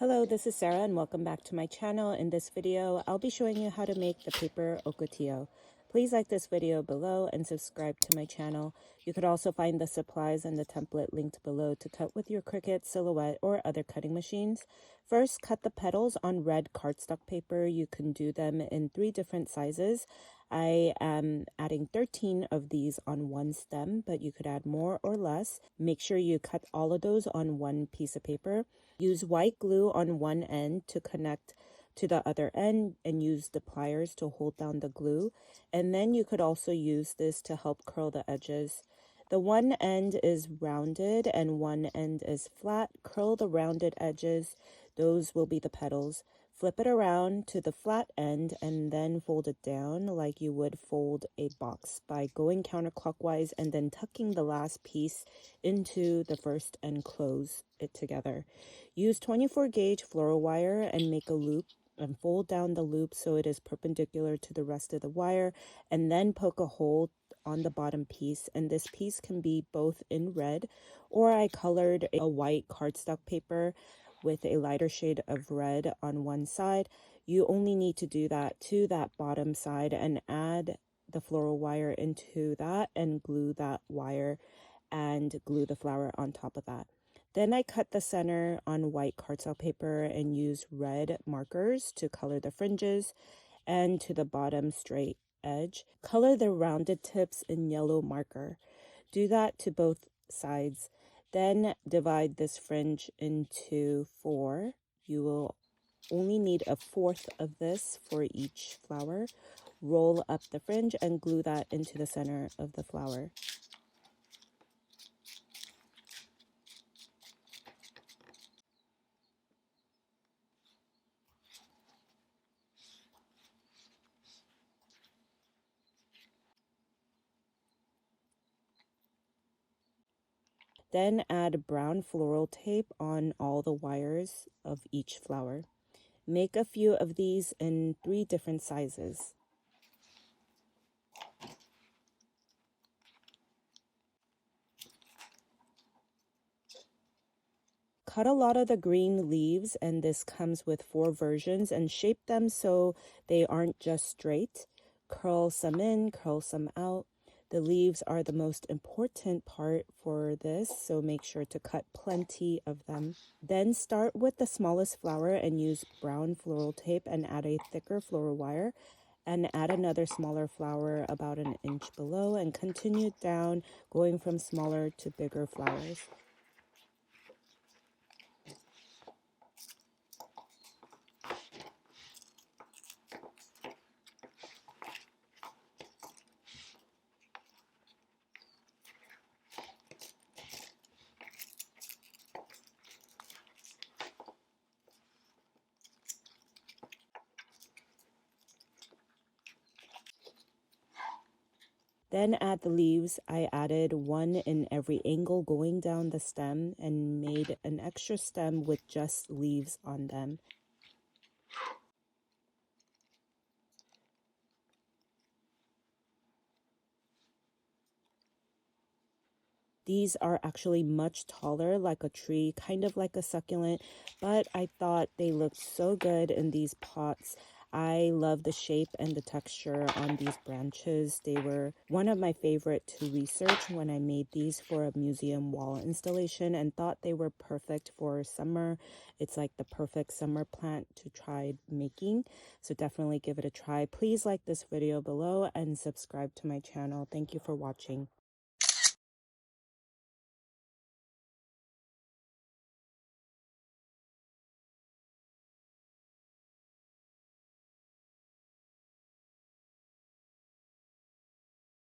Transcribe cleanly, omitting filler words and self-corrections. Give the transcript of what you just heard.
Hello, this is Sarah and welcome back to my channel. In this video, I'll be showing you how to make the paper Ocotillo. Please like this video below and subscribe to my channel. You could also find the supplies and the template linked below to cut with your Cricut, Silhouette, or other cutting machines. First, cut the petals on red cardstock paper. You can do them in 3 different sizes. I am adding 13 of these on one stem, but you could add more or less. Make sure you cut all of those on one piece of paper. Use white glue on one end to connect to the other end and use the pliers to hold down the glue. And then you could also use this to help curl the edges. The one end is rounded and one end is flat. Curl the rounded edges. Those will be the petals. Flip it around to the flat end and then fold it down like you would fold a box by going counterclockwise and then tucking the last piece into the first and close it together. Use 24 gauge floral wire and make a loop and fold down the loop so it is perpendicular to the rest of the wire, and then poke a hole on the bottom piece. And this piece can be both in red, or I colored a white cardstock paper with a lighter shade of red on one side. You only need to do that to that bottom side and add the floral wire into that and glue that wire and glue the flower on top of that. Then I cut the center on white cardstock paper and use red markers to color the fringes and to the bottom straight edge. Color the rounded tips in yellow marker. Do that to both sides. Then divide this fringe into 4. You will only need a 1/4 of this for each flower. Roll up the fringe and glue that into the center of the flower. Then add brown floral tape on all the wires of each flower. Make a few of these in 3 different sizes. Cut a lot of the green leaves, and this comes with 4 versions, and shape them so they aren't just straight. Curl some in, curl some out. The leaves are the most important part for this, so make sure to cut plenty of them. Then start with the smallest flower and use brown floral tape and add a thicker floral wire, and add another smaller flower about an inch below, and continue down, going from smaller to bigger flowers. Then add the leaves. I added 1 in every angle going down the stem and made an extra stem with just leaves on them. These are actually much taller, like a tree, kind of like a succulent, but I thought they looked so good in these pots. I love the shape and the texture on these branches. They were one of my favorite to research when I made these for a museum wall installation, and thought they were perfect for summer. It's like the perfect summer plant to try making, so definitely give it a try. Please like this video below and subscribe to my channel. Thank you for watching.